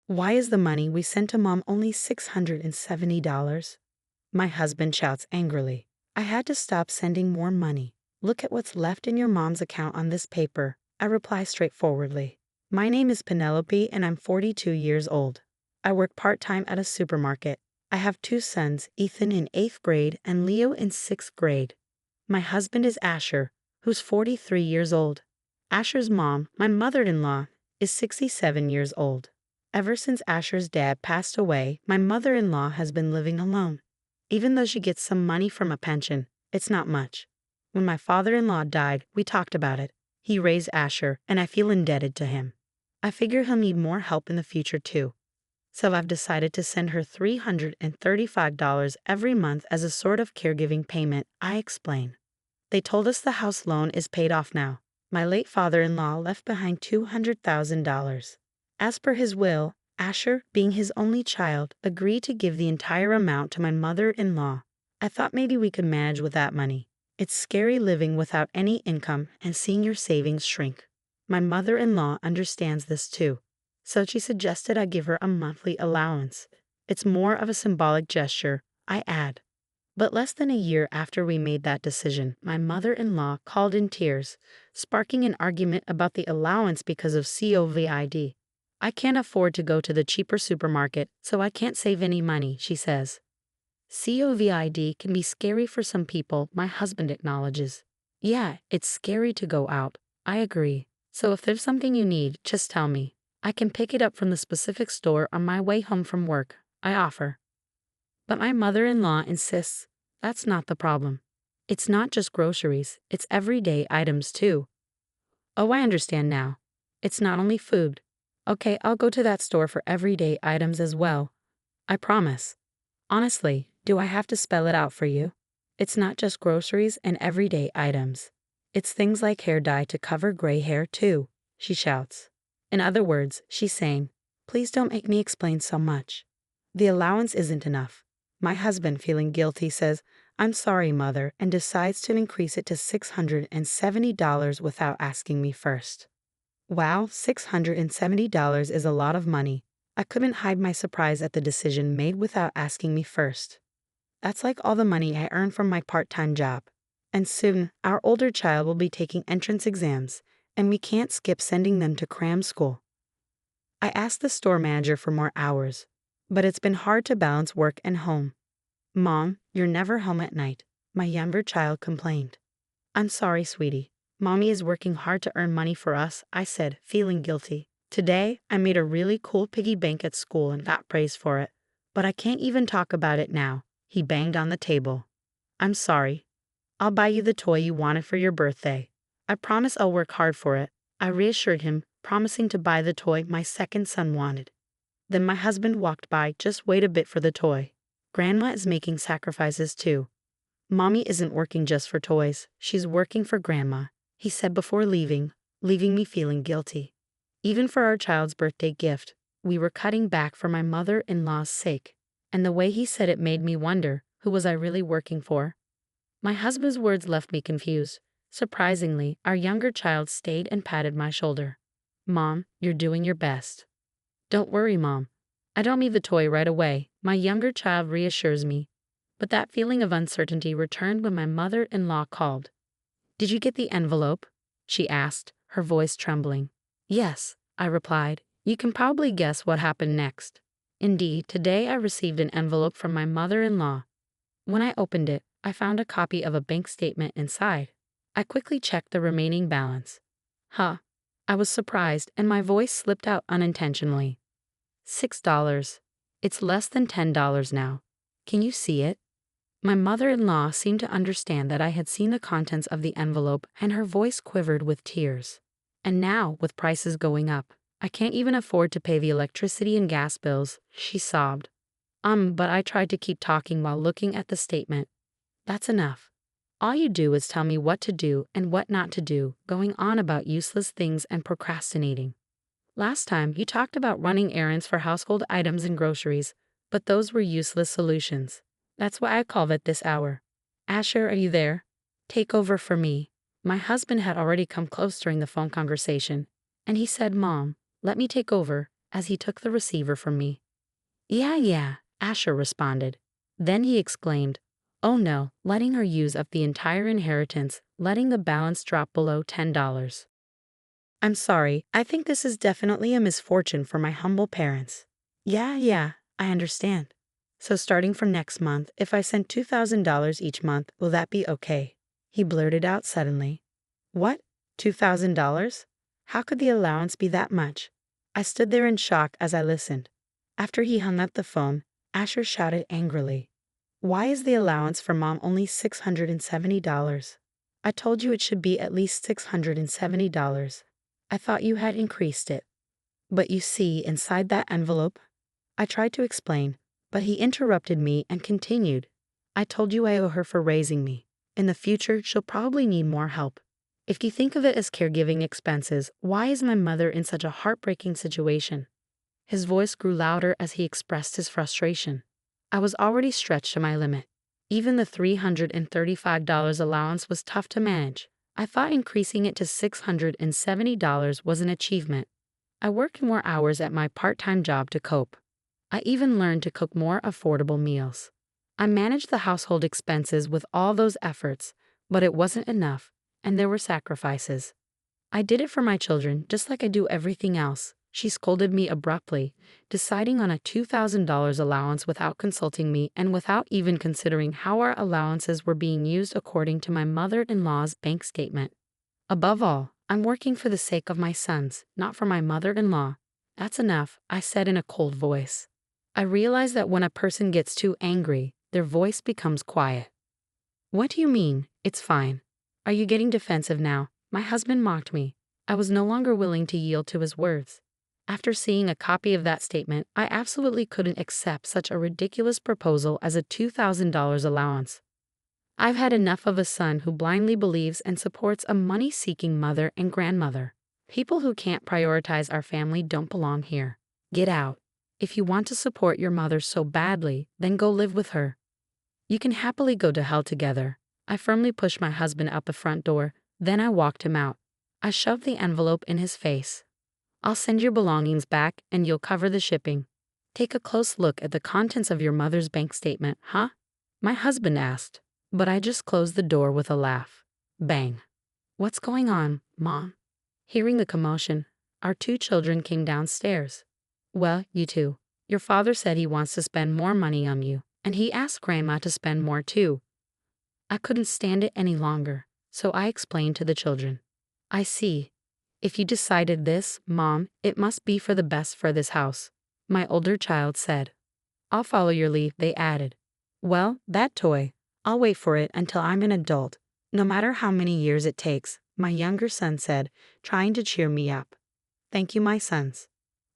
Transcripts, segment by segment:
Why is the money we sent to Mom only $670? My husband shouts angrily. I had to stop sending more money. Look at what's left in your mom's account on this paper, I reply straightforwardly. My name is Penelope and I'm 42 years old. I work part-time at a supermarket. I have 2 sons, Ethan in 8th grade and Leo in 6th grade. My husband is Asher, who's 43 years old. Asher's mom, my mother-in-law, is 67 years old. Ever since Asher's dad passed away, my mother-in-law has been living alone. Even though she gets some money from a pension, it's not much. When my father-in-law died, we talked about it. He raised Asher, and I feel indebted to him. I figure he'll need more help in the future too. So I've decided to send her $335 every month as a sort of caregiving payment, I explain. They told us the house loan is paid off now. My late father-in-law left behind $200,000. As per his will, Asher, being his only child, agreed to give the entire amount to my mother-in-law. I thought maybe we could manage with that money. It's scary living without any income and seeing your savings shrink. My mother-in-law understands this too, so she suggested I give her a monthly allowance. It's more of a symbolic gesture, I add. But less than a year after we made that decision, my mother-in-law called in tears, sparking an argument about the allowance because of COVID. I can't afford to go to the cheaper supermarket, so I can't save any money, she says. COVID can be scary for some people, my husband acknowledges. Yeah, it's scary to go out. I agree. So if there's something you need, just tell me. I can pick it up from the specific store on my way home from work, I offer. But my mother-in-law insists that's not the problem. It's not just groceries, it's everyday items too. Oh, I understand now. It's not only food. Okay, I'll go to that store for everyday items as well. I promise. Honestly, do I have to spell it out for you? It's not just groceries and everyday items. It's things like hair dye to cover gray hair too, she shouts. In other words, she's saying, please don't make me explain so much. The allowance isn't enough. My husband, feeling guilty, says, I'm sorry, mother, and decides to increase it to $670 without asking me first. Wow, $670 is a lot of money. I couldn't hide my surprise at the decision made without asking me first. That's like all the money I earn from my part-time job. And soon, our older child will be taking entrance exams, and we can't skip sending them to cram school. I asked the store manager for more hours, but it's been hard to balance work and home. Mom, you're never home at night, my younger child complained. I'm sorry, sweetie. Mommy is working hard to earn money for us, I said, feeling guilty. Today, I made a really cool piggy bank at school and got praise for it. But I can't even talk about it now. He banged on the table. I'm sorry. I'll buy you the toy you wanted for your birthday. I promise I'll work hard for it, I reassured him, promising to buy the toy my second son wanted. Then my husband walked by, just wait a bit for the toy. Grandma is making sacrifices too. Mommy isn't working just for toys, she's working for Grandma, he said before leaving me feeling guilty. Even for our child's birthday gift, we were cutting back for my mother-in-law's sake. And the way he said it made me wonder, who was I really working for? My husband's words left me confused. Surprisingly, our younger child stayed and patted my shoulder. Mom, you're doing your best. Don't worry, Mom. I don't need the toy right away, my younger child reassures me. But that feeling of uncertainty returned when my mother-in-law called. Did you get the envelope? She asked, her voice trembling. Yes, I replied. You can probably guess what happened next. Indeed, today I received an envelope from my mother-in-law. When I opened it, I found a copy of a bank statement inside. I quickly checked the remaining balance. Huh. I was surprised, and my voice slipped out unintentionally. $6. It's less than $10 now. Can you see it? My mother-in-law seemed to understand that I had seen the contents of the envelope, and her voice quivered with tears. And now, with prices going up, I can't even afford to pay the electricity and gas bills, she sobbed. But I tried to keep talking while looking at the statement. That's enough. All you do is tell me what to do and what not to do, going on about useless things and procrastinating. Last time, you talked about running errands for household items and groceries, but those were useless solutions. That's why I called it this hour. Asher, are you there? Take over for me. My husband had already come close during the phone conversation, and he said, Mom, let me take over, as he took the receiver from me. Yeah, Asher responded. Then he exclaimed, "Oh no," letting her use up the entire inheritance, letting the balance drop below $10. "I'm sorry, I think this is definitely a misfortune for my humble parents." Yeah, I understand. So starting from next month, if I send $2,000 each month, will that be okay? He blurted out suddenly. What? $2,000? How could the allowance be that much? I stood there in shock as I listened. After he hung up the phone, Asher shouted angrily, "Why is the allowance for Mom only $670? I told you it should be at least $670. I thought you had increased it." "But you see, inside that envelope," I tried to explain, but he interrupted me and continued, "I told you I owe her for raising me. In the future, she'll probably need more help. If you think of it as caregiving expenses, why is my mother in such a heartbreaking situation?" His voice grew louder as he expressed his frustration. I was already stretched to my limit. Even the $335 allowance was tough to manage. I thought increasing it to $670 was an achievement. I worked more hours at my part-time job to cope. I even learned to cook more affordable meals. I managed the household expenses with all those efforts, but it wasn't enough, and there were sacrifices. "I did it for my children, just like I do everything else," she scolded me abruptly, deciding on a $2,000 allowance without consulting me and without even considering how our allowances were being used according to my mother-in-law's bank statement. "Above all, I'm working for the sake of my sons, not for my mother-in-law." "That's enough," I said in a cold voice. I realize that when a person gets too angry, their voice becomes quiet. "What do you mean? It's fine. Are you getting defensive now?" My husband mocked me. I was no longer willing to yield to his words. After seeing a copy of that statement, I absolutely couldn't accept such a ridiculous proposal as a $2,000 allowance. I've had enough of a son who blindly believes and supports a money-seeking mother and grandmother. People who can't prioritize our family don't belong here. Get out. If you want to support your mother so badly, then go live with her. You can happily go to hell together. I firmly pushed my husband out the front door, then I walked him out. I shoved the envelope in his face. "I'll send your belongings back and you'll cover the shipping. Take a close look at the contents of your mother's bank statement, huh?" my husband asked, but I just closed the door with a laugh. Bang. "What's going on, Mom?" Hearing the commotion, our two children came downstairs. "Well, you two, your father said he wants to spend more money on you, and he asked Grandma to spend more too." I couldn't stand it any longer, so I explained to the children. "I see. If you decided this, Mom, it must be for the best for this house," my older child said. "I'll follow your lead," they added. "Well, that toy, I'll wait for it until I'm an adult, no matter how many years it takes," my younger son said, trying to cheer me up. "Thank you, my sons."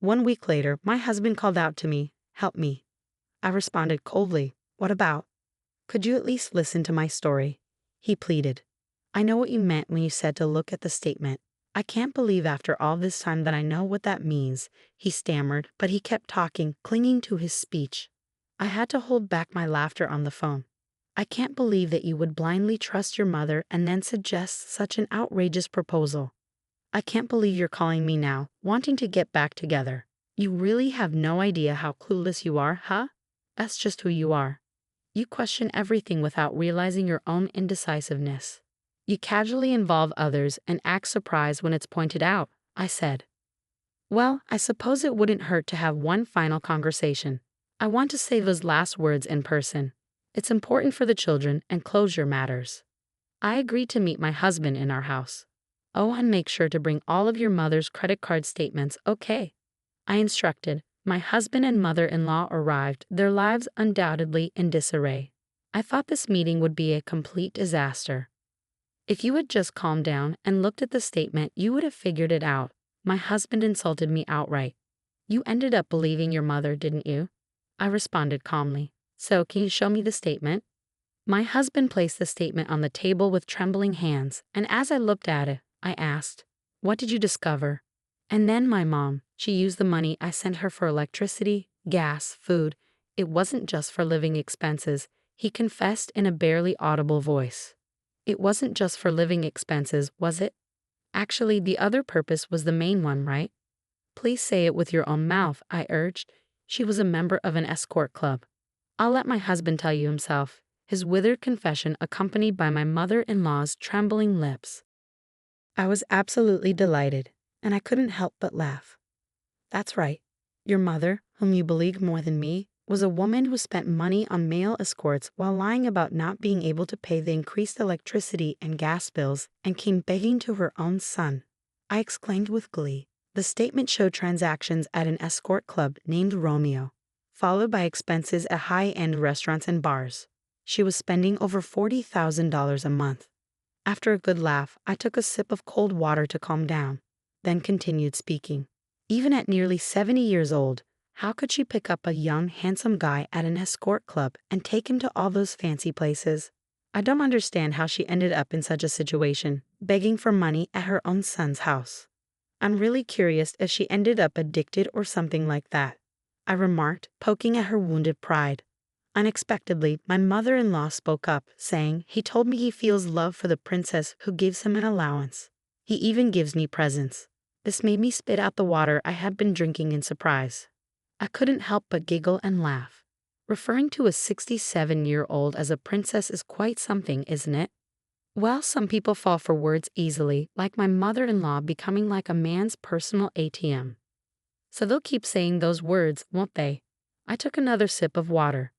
1 week later, my husband called out to me, "Help me." I responded coldly, "What about?" "Could you at least listen to my story?" he pleaded. "I know what you meant when you said to look at the statement. I can't believe after all this time that I know what that means," he stammered, but he kept talking, clinging to his speech. I had to hold back my laughter on the phone. "I can't believe that you would blindly trust your mother and then suggest such an outrageous proposal. I can't believe you're calling me now, wanting to get back together. You really have no idea how clueless you are, huh? That's just who you are. You question everything without realizing your own indecisiveness. You casually involve others and act surprised when it's pointed out," I said. "Well, I suppose it wouldn't hurt to have one final conversation. I want to say those last words in person. It's important for the children and closure matters." I agreed to meet my husband in our house. "Oh, and make sure to bring all of your mother's credit card statements, okay?" I instructed. My husband and mother-in-law arrived, their lives undoubtedly in disarray. I thought this meeting would be a complete disaster. "If you had just calmed down and looked at the statement, you would have figured it out." My husband insulted me outright. "You ended up believing your mother, didn't you?" I responded calmly. "So, can you show me the statement?" My husband placed the statement on the table with trembling hands, and as I looked at it, I asked, "What did you discover?" "And then my mom, she used the money I sent her for electricity, gas, food. It wasn't just for living expenses," he confessed in a barely audible voice. "It wasn't just for living expenses, was it? Actually, the other purpose was the main one, right?" Please say it with your own mouth, I urged. She was a member of an escort club. I'll let my husband tell you himself, his withered confession accompanied by my mother-in-law's trembling lips. I was absolutely delighted, and I couldn't help but laugh. That's right. Your mother, whom you believe more than me, was a woman who spent money on male escorts while lying about not being able to pay the increased electricity and gas bills and came begging to her own son. I exclaimed with glee. The statement showed transactions at an escort club named Romeo, followed by expenses at high-end restaurants and bars. She was spending over $40,000 a month. After a good laugh, I took a sip of cold water to calm down, then continued speaking. Even at nearly 70 years old, how could she pick up a young, handsome guy at an escort club and take him to all those fancy places? I don't understand how she ended up in such a situation, begging for money at her own son's house. I'm really curious if she ended up addicted or something like that, I remarked, poking at her wounded pride. Unexpectedly, my mother-in-law spoke up, saying, "He told me he feels love for the princess who gives him an allowance. He even gives me presents." This made me spit out the water I had been drinking in surprise. I couldn't help but giggle and laugh. Referring to a 67-year-old as a princess is quite something, isn't it? Well, some people fall for words easily, like my mother-in-law becoming like a man's personal ATM. So they'll keep saying those words, won't they? I took another sip of water.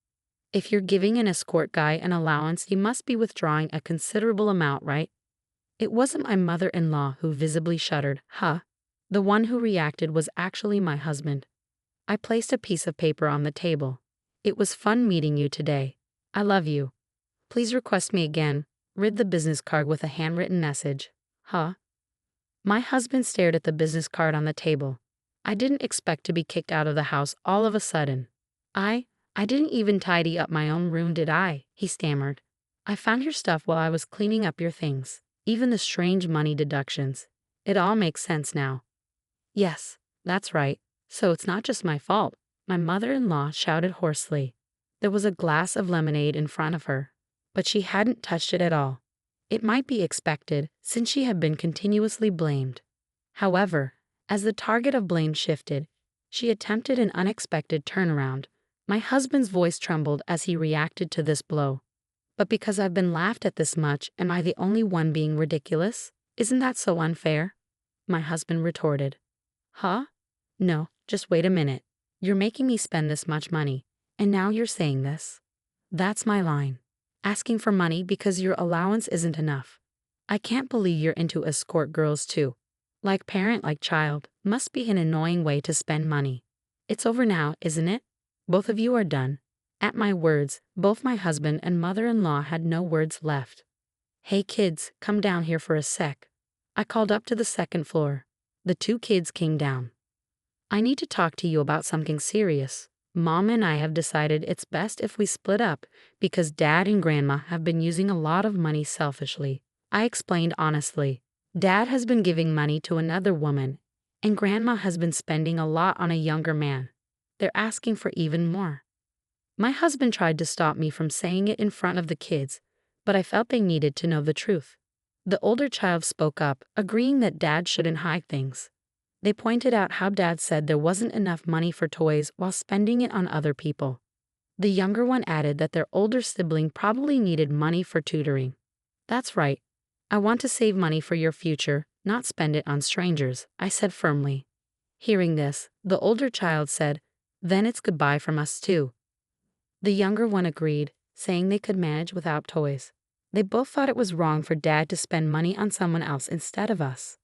If you're giving an escort guy an allowance, you must be withdrawing a considerable amount, right? It wasn't my mother-in-law who visibly shuddered, huh? The one who reacted was actually my husband. I placed a piece of paper on the table. It was fun meeting you today. I love you. Please request me again. Read the business card with a handwritten message. Huh? My husband stared at the business card on the table. I didn't expect to be kicked out of the house all of a sudden. I didn't even tidy up my own room, did I? He stammered. I found your stuff while I was cleaning up your things. Even the strange money deductions. It all makes sense now. Yes, that's right. So it's not just my fault, my mother-in-law shouted hoarsely. There was a glass of lemonade in front of her, but she hadn't touched it at all. It might be expected, since she had been continuously blamed. However, as the target of blame shifted, she attempted an unexpected turnaround. My husband's voice trembled as he reacted to this blow. But because I've been laughed at this much, am I the only one being ridiculous? Isn't that so unfair? My husband retorted. Huh? No, just wait a minute. You're making me spend this much money, and now you're saying this? That's my line. Asking for money because your allowance isn't enough. I can't believe you're into escort girls too. Like parent, like child, must be an annoying way to spend money. It's over now, isn't it? Both of you are done. At my words, both my husband and mother-in-law had no words left. Hey kids, come down here for a sec. I called up to the second floor. The two kids came down. I need to talk to you about something serious. Mom and I have decided it's best if we split up because Dad and Grandma have been using a lot of money selfishly. I explained honestly. Dad has been giving money to another woman, and Grandma has been spending a lot on a younger man. They're asking for even more. My husband tried to stop me from saying it in front of the kids, but I felt they needed to know the truth. The older child spoke up, agreeing that Dad shouldn't hide things. They pointed out how Dad said there wasn't enough money for toys while spending it on other people. The younger one added that their older sibling probably needed money for tutoring. That's right. I want to save money for your future, not spend it on strangers, I said firmly. Hearing this, the older child said, then it's goodbye from us too. The younger one agreed, saying they could manage without toys. They both thought it was wrong for Dad to spend money on someone else instead of us.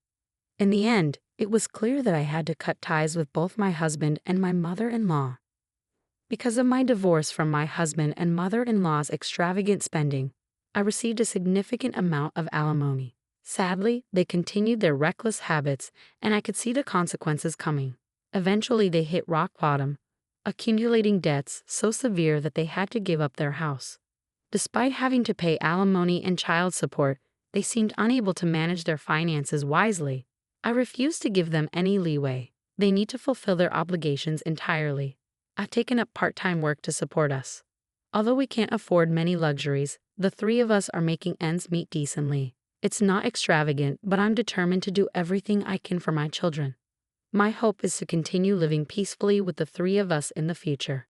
In the end, it was clear that I had to cut ties with both my husband and my mother-in-law. Because of my divorce from my husband and mother-in-law's extravagant spending, I received a significant amount of alimony. Sadly, they continued their reckless habits, and I could see the consequences coming. Eventually, they hit rock bottom, accumulating debts so severe that they had to give up their house. Despite having to pay alimony and child support, they seemed unable to manage their finances wisely. I refused to give them any leeway. They need to fulfill their obligations entirely. I've taken up part-time work to support us. Although we can't afford many luxuries, the three of us are making ends meet decently. It's not extravagant, but I'm determined to do everything I can for my children. My hope is to continue living peacefully with the three of us in the future.